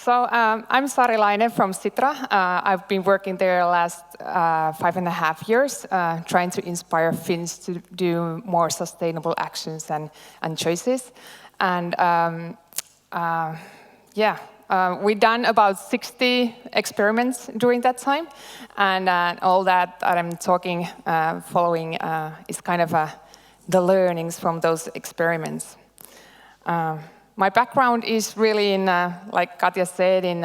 I'm Sari Laine from Sitra. I've been working there the last 5.5 years, trying to inspire Finns to do more sustainable actions and choices. And we've done about 60 experiments during that time. And all that I'm talking, following, is kind of the learnings from those experiments. My background is really in, like Katja said, in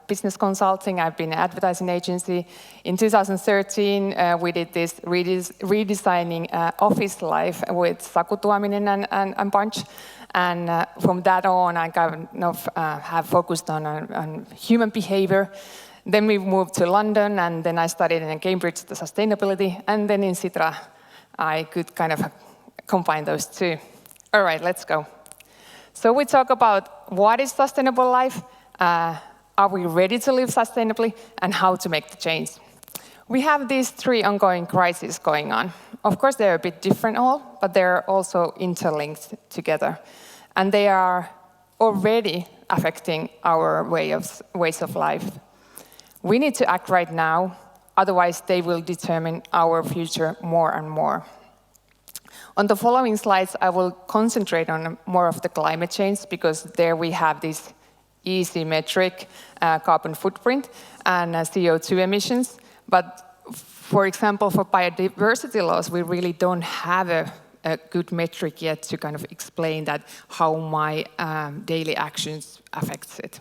business consulting. I've been an advertising agency. In 2013, we did this redesigning office life with Saku Tuominen and bunch. And from that on, I kind of have focused on human behavior. Then we moved to London, and then I studied in Cambridge the sustainability. And then in Sitra, I could kind of combine those two. All right, let's go. So we talk about what is sustainable life, are we ready to live sustainably, and how to make the change. We have these 3 ongoing crises going on. Of course, they're a bit different all, but they're also interlinked together. And they are already affecting our ways of life. We need to act right now, otherwise they will determine our future more and more. On the following slides, I will concentrate on more of the climate change, because there we have this easy metric, carbon footprint and CO2 emissions. But for example, for biodiversity loss, we really don't have a good metric yet to kind of explain that how my daily actions affects it.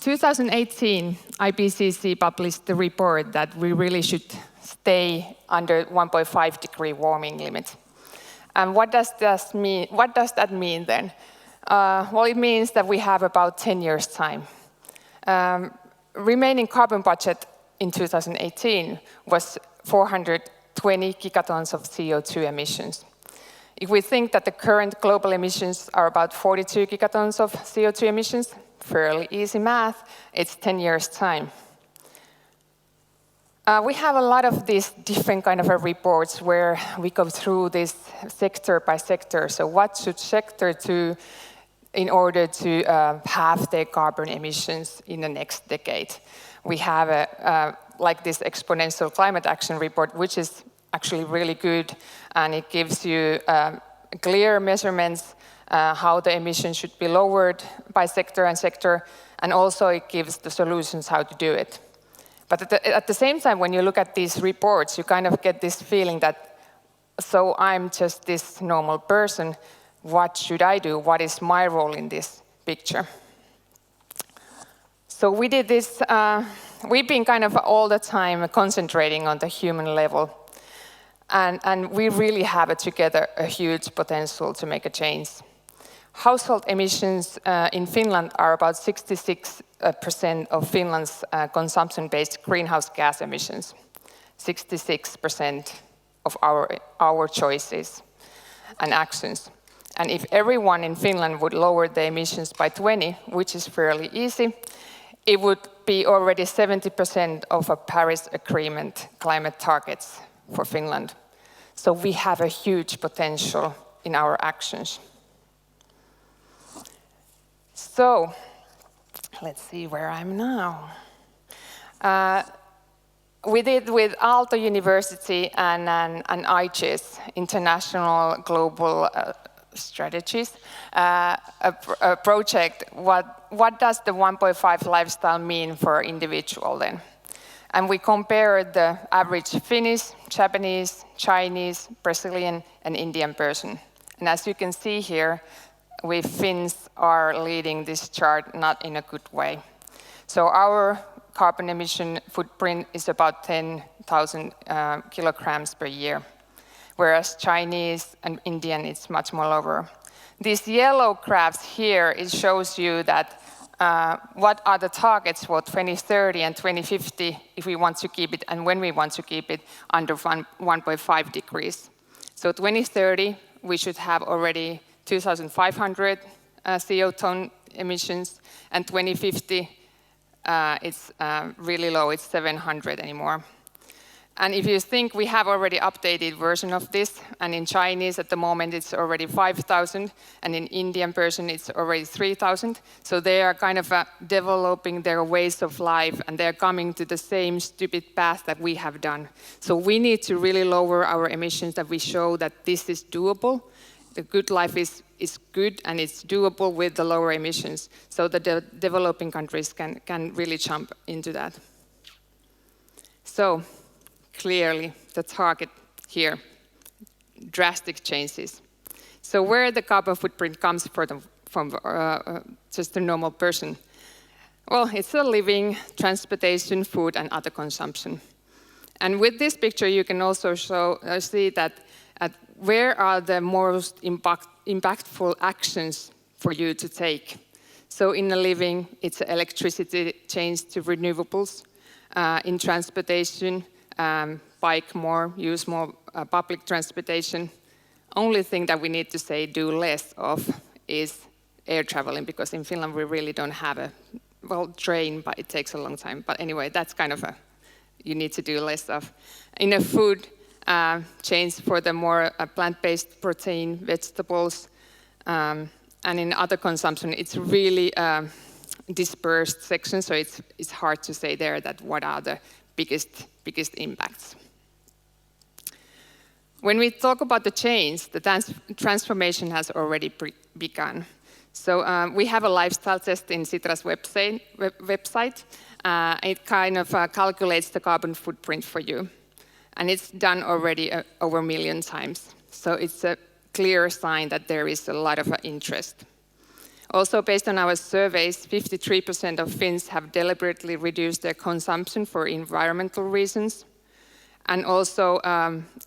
2018, IPCC published the report that we really should stay under 1.5 degree warming limit. And what does that mean? What does that mean then? Well, it means that we have about 10 years' time. Remaining carbon budget in 2018 was 420 gigatons of CO2 emissions. If we think that the current global emissions are about 42 gigatons of CO2 emissions, fairly easy math, it's 10 years' time. We have a lot of these different kind of reports where we go through this sector by sector. So what should sector do in order to halve their carbon emissions in the next decade? We have like this exponential climate action report, which is actually really good, and it gives you clear measurements how the emissions should be lowered by sector and sector, and also it gives the solutions how to do it. But at the same time, when you look at these reports, you kind of get this feeling that, so I'm just this normal person, what should I do? What is my role in this picture? So we did this, we've been kind of all the time concentrating on the human level. And we really have together a huge potential to make a change. Household emissions in Finland are about 66% of Finland's consumption-based greenhouse gas emissions. 66% of our choices and actions. And if everyone in Finland would lower their emissions by 20, which is fairly easy, it would be already 70% of a Paris Agreement climate targets for Finland. So we have a huge potential in our actions. So, let's see where I'm now. We did with Aalto University and IGES, International Global Strategies, a project. What does the 1.5 lifestyle mean for an individual then? And we compared the average Finnish, Japanese, Chinese, Brazilian, and Indian person. And as you can see here, we Finns are leading this chart not in a good way. So our carbon emission footprint is about 10,000 kilograms per year, whereas Chinese and Indian is much more lower. These yellow graphs here, it shows you that what are the targets for 2030 and 2050 if we want to keep it, and when we want to keep it under 1.5 degrees. So 2030, we should have already 2,500 CO2 emissions, and 2050, it's really low, it's 700 anymore. And if you think we have already updated version of this, and in Chinese at the moment it's already 5,000, and in Indian version it's already 3,000. So they are kind of developing their ways of life, and they're coming to the same stupid path that we have done. So we need to really lower our emissions, that we show that this is doable. The good life is good, and it's doable with the lower emissions. So the developing countries can really jump into that. So, clearly, the target here, drastic changes. So where the carbon footprint comes from just a normal person? Well, it's a living, transportation, food, and other consumption. And with this picture, you can also see that where are the most impactful actions for you to take. So in the living, it's electricity change to renewables. In transportation, bike more, use more public transportation. Only thing that we need to say do less of is air traveling, because in Finland we really don't have a, well, train, but it takes a long time. But anyway, that's kind of you need to do less of. In a food, change for the more plant-based protein, vegetables, and in other consumption, it's really dispersed section, so it's hard to say there that what are the biggest impacts. When we talk about the change, the transformation has already begun. So we have a lifestyle test in Sitra's website. It kind of calculates the carbon footprint for you. And it's done already over 1 million times. So it's a clear sign that there is a lot of interest. Also, based on our surveys, 53% of Finns have deliberately reduced their consumption for environmental reasons. And also,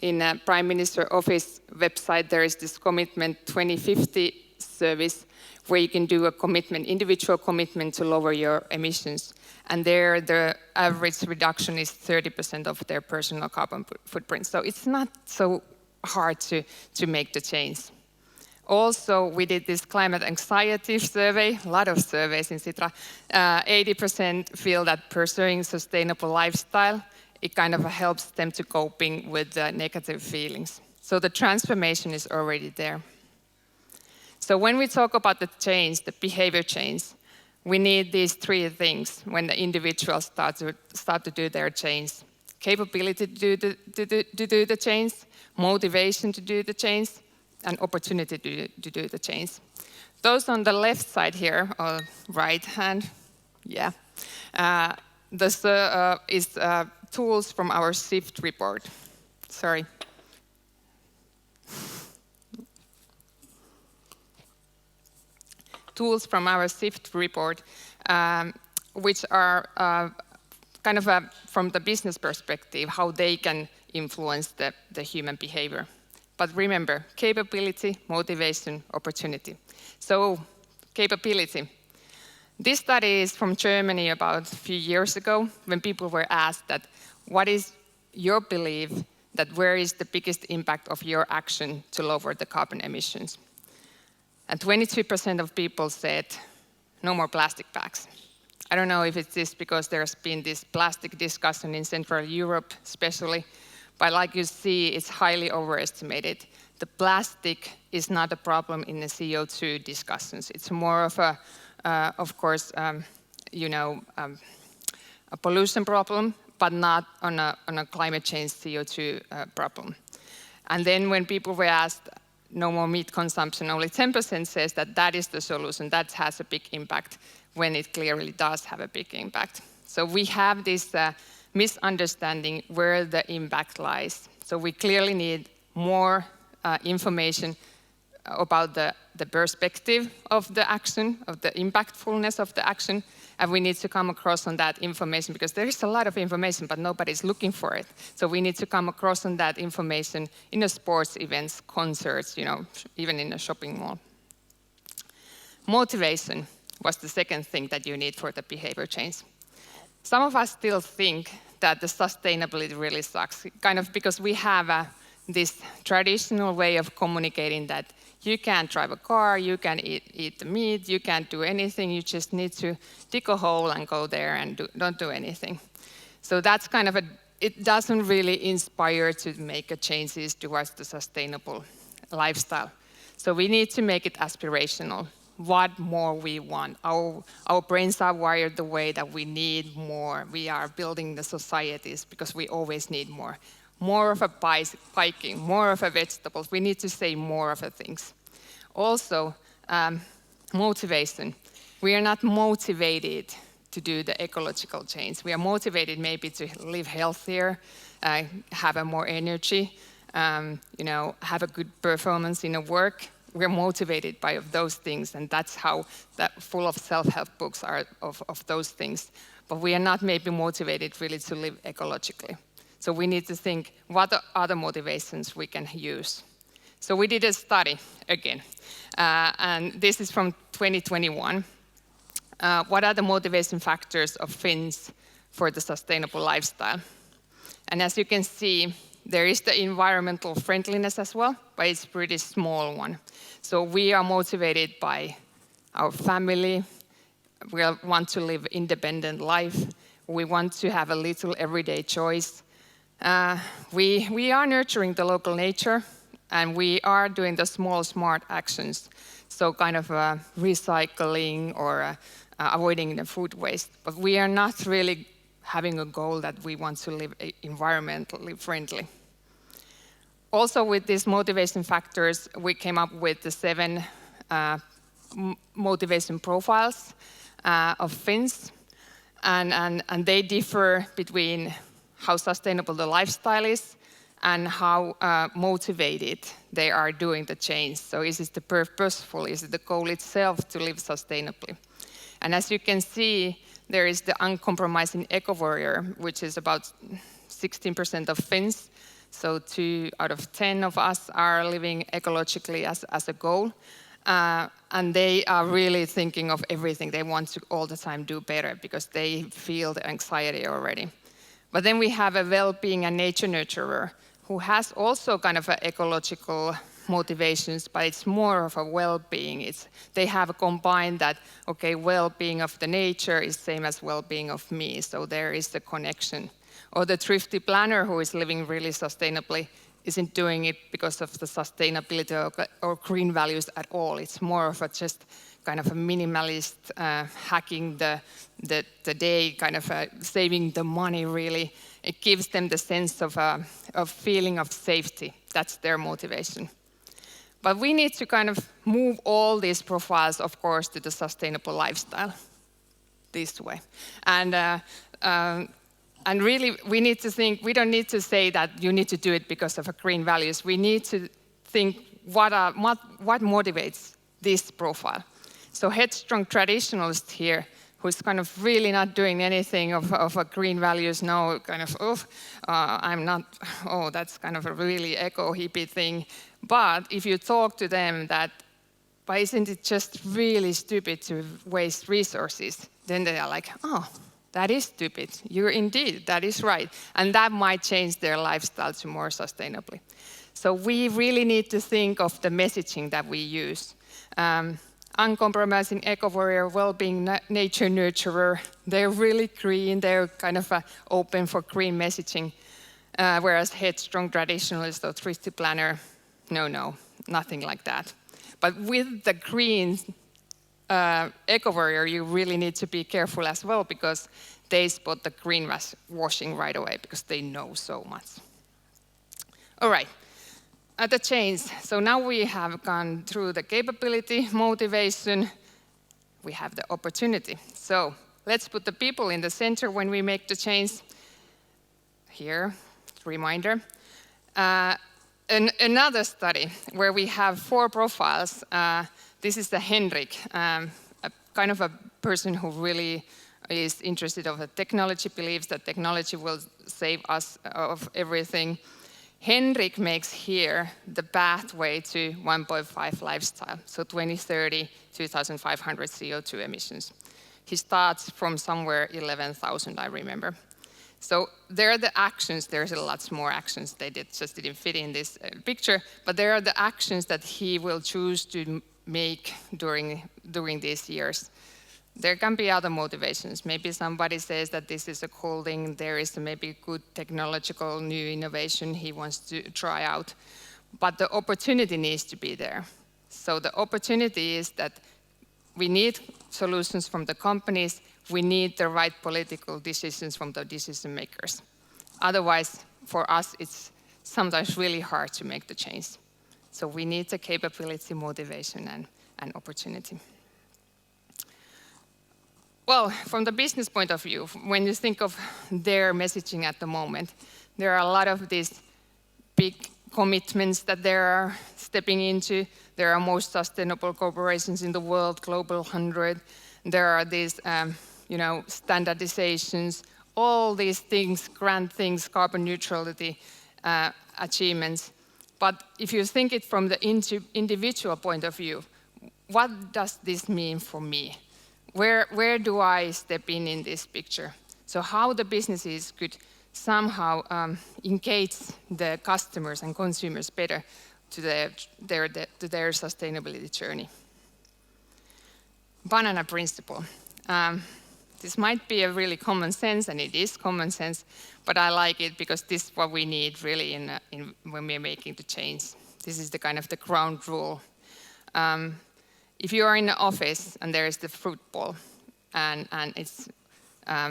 in a Prime Minister Office website, there is this Commitment 2050 service where you can do a commitment, individual commitment to lower your emissions. And there, the average reduction is 30% of their personal carbon footprint. So it's not so hard to make the change. Also, we did this climate anxiety survey, a lot of surveys in Sitra. 80% feel that pursuing sustainable lifestyle, it kind of helps them to coping with the negative feelings. So the transformation is already there. So when we talk about the change, the behavior change, we need these 3 things when the individuals start to do their change. Capability to do the change, motivation to do the change, and opportunity to do the change. Those on the left side here, or right hand, yeah. This is tools from our SIFT report. Sorry. Tools from our SIFT report, which are kind of from the business perspective, how they can influence the human behavior. But remember, capability, motivation, opportunity. So, capability. This study is from Germany about a few years ago, when people were asked that, what is your belief that where is the biggest impact of your action to lower the carbon emissions? And 22% of people said, no more plastic bags. I don't know if it's this because there's been this plastic discussion in Central Europe especially, but like you see, it's highly overestimated. The plastic is not a problem in the CO2 discussions. It's more of a, of course, a pollution problem, but not on a climate change CO2 problem. And then when people were asked, no more meat consumption, only 10% says that that is the solution. That has a big impact when it clearly does have a big impact. So we have this misunderstanding where the impact lies. So we clearly need more information about the perspective of the action, of the impactfulness of the action, and we need to come across on that information because there is a lot of information, but nobody's looking for it. So we need to come across on that information in the sports events, concerts, even in a shopping mall. Motivation was the second thing that you need for the behavior change. Some of us still think that the sustainability really sucks, kind of because we have this traditional way of communicating that you can't drive a car, you can eat the meat, you can't do anything, you just need to dig a hole and go there and don't do anything. So that's kind of it doesn't really inspire to make a changes towards the sustainable lifestyle. So we need to make it aspirational. What more we want. Our brains are wired the way that we need more. We are building the societies because we always need more. More of a biking, more of a vegetables. We need to say more of the things. Also, motivation. We are not motivated to do the ecological change. We are motivated maybe to live healthier, have a more energy, have a good performance in the work. We're motivated by those things, and that's how that full of self-help books are of those things. But we are not maybe motivated really to live ecologically. So we need to think what other motivations we can use. So we did a study again, and this is from 2021. What are the motivation factors of Finns for the sustainable lifestyle? And as you can see, there is the environmental friendliness as well, but it's a pretty small one. So we are motivated by our family. We want to live independent life. We want to have a little everyday choice. We are nurturing the local nature, and we are doing the small, smart actions. So kind of recycling or avoiding the food waste. But we are not really having a goal that we want to live environmentally friendly. Also, with these motivation factors, we came up with the 7 motivation profiles of Finns, and they differ between how sustainable the lifestyle is and how motivated they are doing the change. So is it the purposeful, is it the goal itself to live sustainably? And as you can see, there is the uncompromising eco-warrior, which is about 16% of Finns. So 2 out of 10 of us are living ecologically as a goal. And they are really thinking of everything. They want to all the time do better because they feel the anxiety already. But then we have a well-being and nature nurturer who has also kind of ecological motivations, but it's more of a well-being. They have combined that, okay, well-being of the nature is same as well-being of me, so there is the connection. Or the thrifty planner who is living really sustainably isn't doing it because of the sustainability or green values at all. It's more of a just kind of a minimalist, hacking the day, kind of saving the money really. It gives them the sense of feeling of safety. That's their motivation. But we need to kind of move all these profiles, of course, to the sustainable lifestyle this way. And really, we need to think, we don't need to say that you need to do it because of green values. We need to think what motivates this profile. So headstrong traditionalist here, who's kind of really not doing anything of green values, no, kind of, I'm not, that's kind of a really eco-hippie thing. But if you talk to them that, but isn't it just really stupid to waste resources? Then they are like, that is stupid. You're indeed, that is right. And that might change their lifestyle to more sustainably. So we really need to think of the messaging that we use. Uncompromising eco-warrior, well-being nature nurturer, they're really green, they're kind of open for green messaging. Whereas headstrong traditionalist or thrifty planner, no, nothing like that. But with the green eco-warrior, you really need to be careful as well because they spot the greenwashing right away because they know so much. All right, the change. So now we have gone through the capability, motivation, we have the opportunity. So let's put the people in the center when we make the change. Here, reminder. Another study where we have 4 profiles. This is the Henrik, a kind of a person who really is interested in technology, believes that technology will save us of everything. Henrik makes here the pathway to 1.5 lifestyle, so 2030, 2,500 CO2 emissions. He starts from somewhere 11,000, I remember. So there are the actions, there's a lot more actions, they just didn't fit in this picture, but there are the actions that he will choose to make during these years. There can be other motivations. Maybe somebody says that this is a cool thing, there is maybe good technological new innovation he wants to try out. But the opportunity needs to be there. So the opportunity is that we need solutions from the companies, we need the right political decisions from the decision makers. Otherwise, for us, it's sometimes really hard to make the change. So we need the capability, motivation, and opportunity. Well, from the business point of view, when you think of their messaging at the moment, there are a lot of these big commitments that they are stepping into. There are most sustainable corporations in the world, Global 100. There are these, standardizations, all these things, grand things, carbon neutrality achievements. But if you think it from the individual point of view, what does this mean for me? Where do I step in this picture? So how the businesses could somehow engage the customers and consumers better to their sustainability journey. Banana principle. This might be a really common sense, and it is common sense, but I like it because this is what we need really when we're making the change. This is the kind of the ground rule. If you are in the office and there is the fruit bowl and it's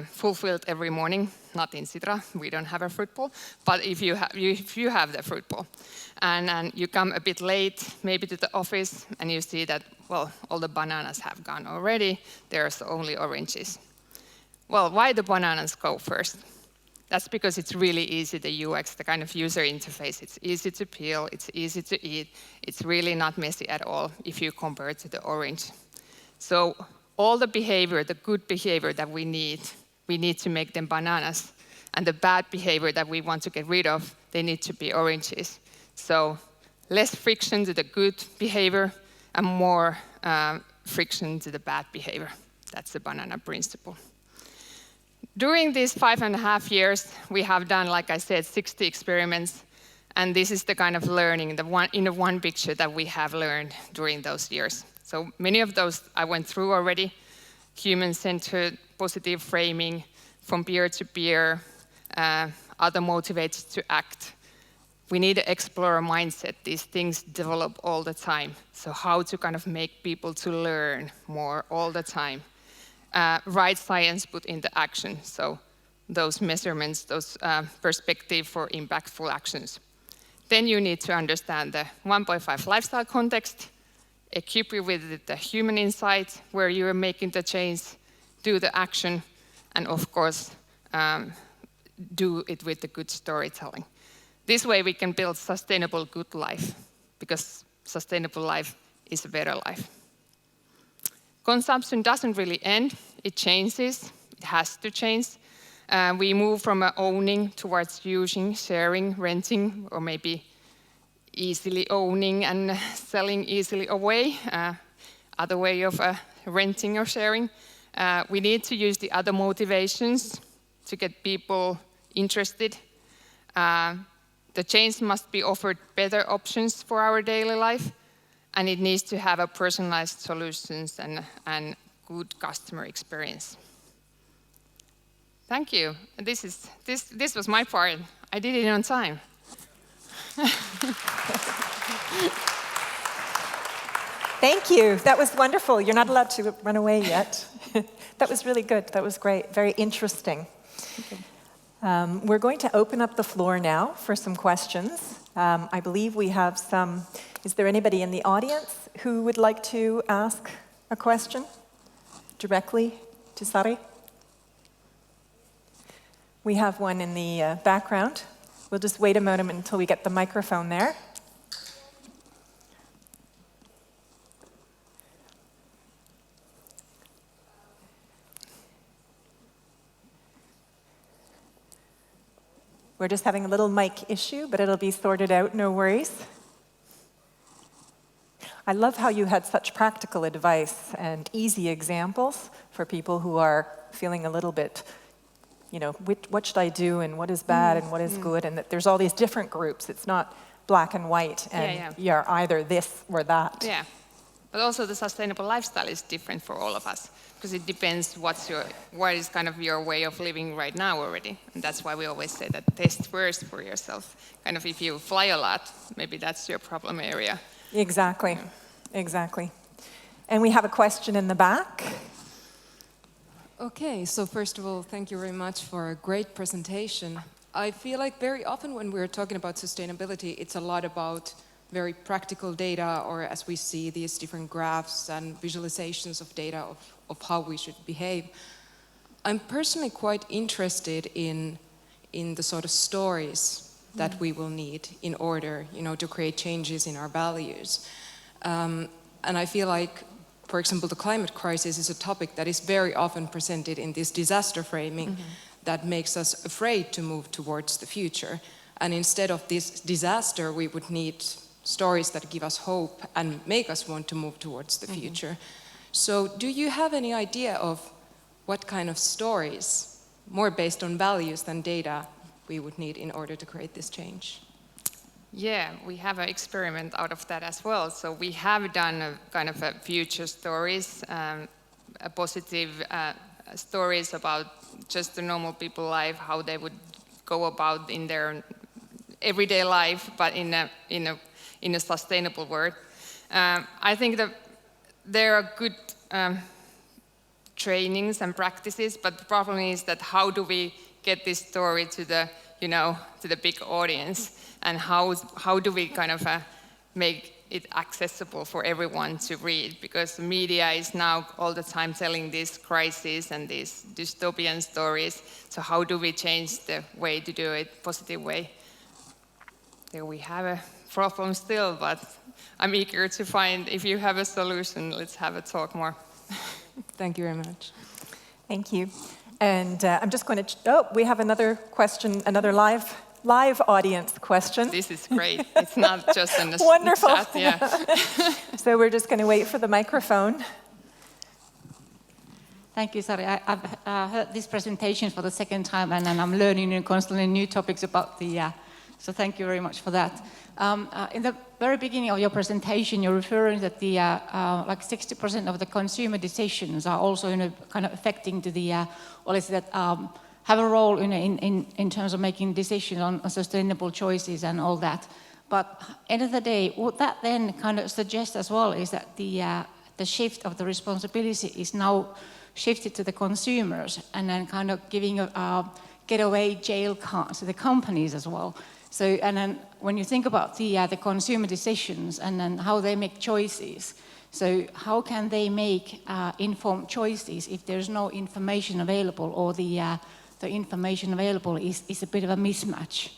fulfilled every morning, not in Sitra, we don't have a fruit bowl, but if you have the fruit bowl and you come a bit late maybe to the office and you see that, well, all the bananas have gone already, there's only oranges. Well, why the bananas go first? That's because it's really easy, the UX, the kind of user interface. It's easy to peel, it's easy to eat. It's really not messy at all if you compare it to the orange. So all the behavior, the good behavior that we need to make them bananas. And the bad behavior that we want to get rid of, they need to be oranges. So less friction to the good behavior and more friction to the bad behavior. That's the banana principle. During these 5.5 years, we have done, like I said, 60 experiments, and this is the kind of learning, in the one picture that we have learned during those years. So many of those I went through already, human-centered, positive framing, from peer to peer, other motivated to act. We need to explore a mindset. These things develop all the time. So how to kind of make people to learn more all the time. Right science put into action. So those measurements, those perspective for impactful actions. Then you need to understand the 1.5 lifestyle context, equip you with the human insight, where you are making the change, do the action, and of course, do it with the good storytelling. This way we can build sustainable good life, because sustainable life is a better life. Consumption doesn't really end, it changes, it has to change. We move from owning towards using, sharing, renting, or maybe easily owning and selling easily away, other way of renting or sharing. We need to use the other motivations to get people interested. The change must be offered better options for our daily life, and it needs to have a personalized solutions and good customer experience. Thank you. This was my part. I did it on time. Thank you. That was wonderful. You're not allowed to run away yet. That was really good. That was great. Very interesting. Okay. We're going to open up the floor now for some questions. I believe we have some. Is there anybody in the audience who would like to ask a question directly to Sari? We have one in the background. We'll just wait a moment until we get the microphone there. We're just having a little mic issue, but it'll be sorted out, no worries. I love how you had such practical advice and easy examples for people who are feeling a little bit, what should I do and what is bad and what is good, and that there's all these different groups. It's not black and white and you're either this or that. Yeah. But also the sustainable lifestyle is different for all of us, because it depends what is kind of your way of living right now already. And that's why we always say that test first for yourself. Kind of if you fly a lot, maybe that's your problem area. Exactly, Yeah. exactly. And we have a question in the back. Okay, so first of all, thank you very much for a great presentation. I feel like very often when we're talking about sustainability, it's a lot about very practical data, or as we see these different graphs and visualizations of data of how we should behave. I'm personally quite interested in the sort of stories that we will need in order, to create changes in our values. And I feel like, for example, the climate crisis is a topic that is very often presented in this disaster framing that makes us afraid to move towards the future. And instead of this disaster, we would need stories that give us hope and make us want to move towards the future. So do you have any idea of what kind of stories, more based on values than data, we would need in order to create this change? Yeah, we have an experiment out of that as well. So we have done a kind of a future stories, a positive stories about just the normal people life, how they would go about in their everyday life, but in a sustainable world. I think that there are good trainings and practices, but the problem is that how do we get this story to the to the big audience, and how do we kind of make it accessible for everyone to read, because the media is now all the time telling these crises and these dystopian stories. So how do we change the way to do it, positive way? There we have a problem still, but I'm eager to find, if you have a solution, let's have a talk more. Thank you very much. Thank you. And I'm just going to, we have another question, another live audience question. This is great. It's not just in the Wonderful. chat. Yeah. So we're just going to wait for the microphone. Thank you, Sari. I've heard this presentation for the second time, and I'm learning constantly new topics about the. So thank you very much for that. In the very beginning of your presentation, you're referring that the like 60% of the consumer decisions are also kind of affecting to the, or is that have a role in terms of making decisions on sustainable choices and all that. But end of the day, what that then kind of suggests as well is that the shift of the responsibility is now shifted to the consumers, and then kind of giving a getaway jail cards to the companies as well. So, and then when you think about the consumer decisions and then how they make choices, so how can they make informed choices if there's no information available, or the information available is a bit of a mismatch?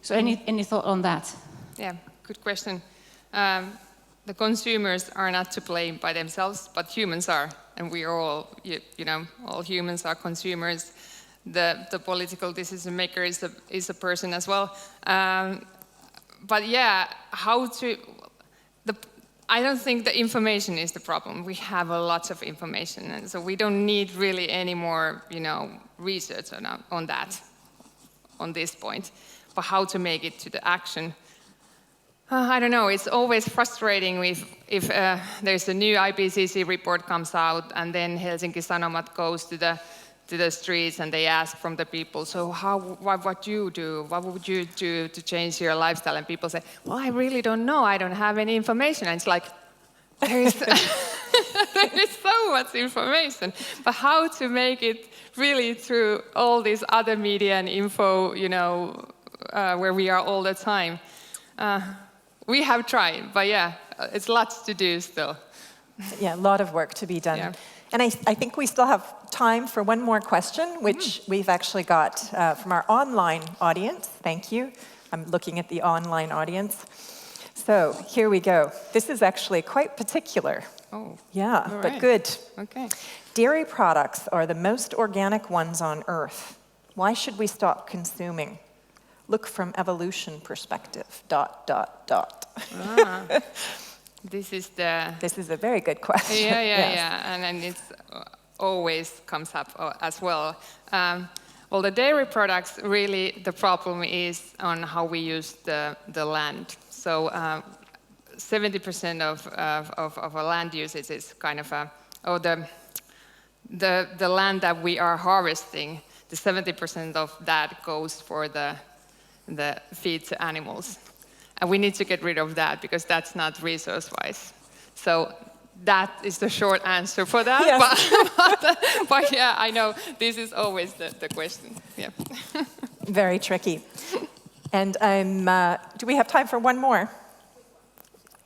So any thought on that? Yeah, good question. The consumers are not to blame by themselves, but humans are, and we are all, all humans are consumers. The political decision maker is a person as well. But yeah, I don't think the information is the problem. We have a lot of information, and so we don't need really any more, research on that, on this point. But how to make it to the action? I don't know. It's always frustrating if there's a new IPCC report comes out, and then Helsinki Sanomat goes to the streets and they ask from the people, so what you do? What would you do to change your lifestyle? And people say, well, I really don't know. I don't have any information. And it's like, there is so much information. But how to make it really through all these other media and info, where we are all the time. We have tried, but yeah, it's lots to do still. Yeah, a lot of work to be done. Yeah. And I think we still have time for one more question, which we've actually got from our online audience. Thank you. I'm looking at the online audience. So here we go. This is actually quite particular. Oh, yeah, all but right. good. Okay. Dairy products are the most organic ones on Earth. Why should we stop consuming? Look from evolution perspective, ... Ah. This is a very good question. Yeah, Yes. yeah, and then it always comes up as well. Well, the dairy products, really, the problem is on how we use the land. So 70% of our land usage is kind of the land that we are harvesting. The 70% of that goes for the feed to animals, and we need to get rid of that because that's not resource-wise. So that is the short answer for that. Yes. But yeah, I know this is always the question. Yeah. Very tricky. And do we have time for one more?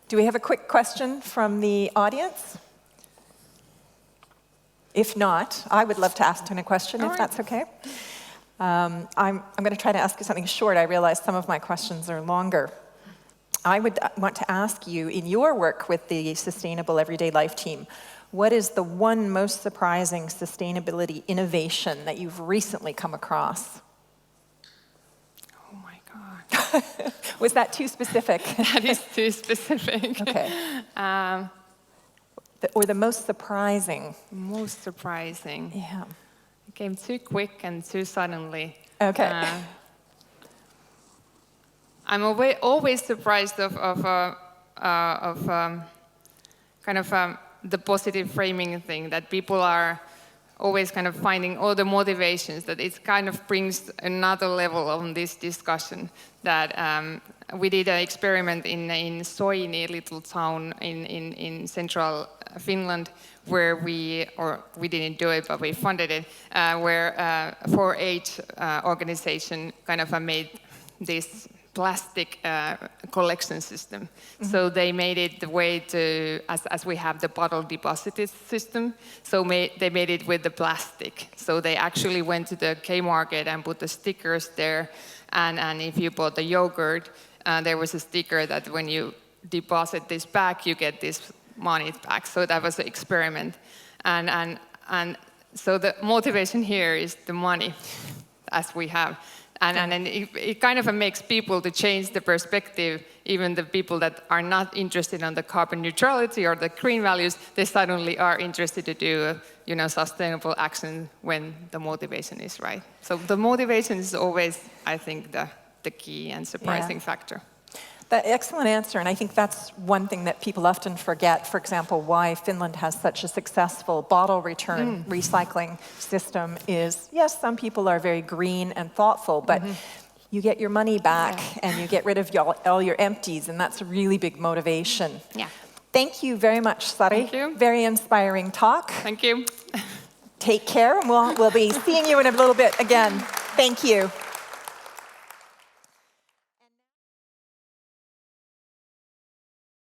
Do we have a quick question from the audience? If not, I would love to ask a question, if that's okay. I'm going to try to ask you something short. I realize some of my questions are longer. I would want to ask you, in your work with the Sustainable Everyday Life team, what is the one most surprising sustainability innovation that you've recently come across? Oh my God. Was that too specific? That is too specific. Okay. Or the most surprising? Most surprising. Yeah. It came too quick and too suddenly. Okay. I'm always surprised of kind of the positive framing thing, that people are always kind of finding all the motivations, that it kind of brings another level on this discussion. That we did an experiment in Soini, a little town in central Finland, where we didn't do it, but we funded it, where 4-H organization kind of made this plastic collection system. Mm-hmm. So they made it the way to, as we have the bottle deposit system, so they made it with the plastic. So they actually went to the K-Market and put the stickers there, and if you bought the yogurt, there was a sticker that when you deposit this back, you get this money back. So that was an experiment. And so the motivation here is the money, as we have. And it kind of makes people to change the perspective. Even the people that are not interested in the carbon neutrality or the green values, they suddenly are interested to do sustainable action when the motivation is right. So the motivation is always, I think, the key and surprising factor. That excellent answer, and I think that's one thing that people often forget. For example, why Finland has such a successful bottle return recycling system is, yes, some people are very green and thoughtful, but you get your money back and you get rid of all your empties, and that's a really big motivation. Yeah. Thank you very much, Sari. Thank you. Very inspiring talk. Thank you. Take care, and we'll be seeing you in a little bit again. Thank you.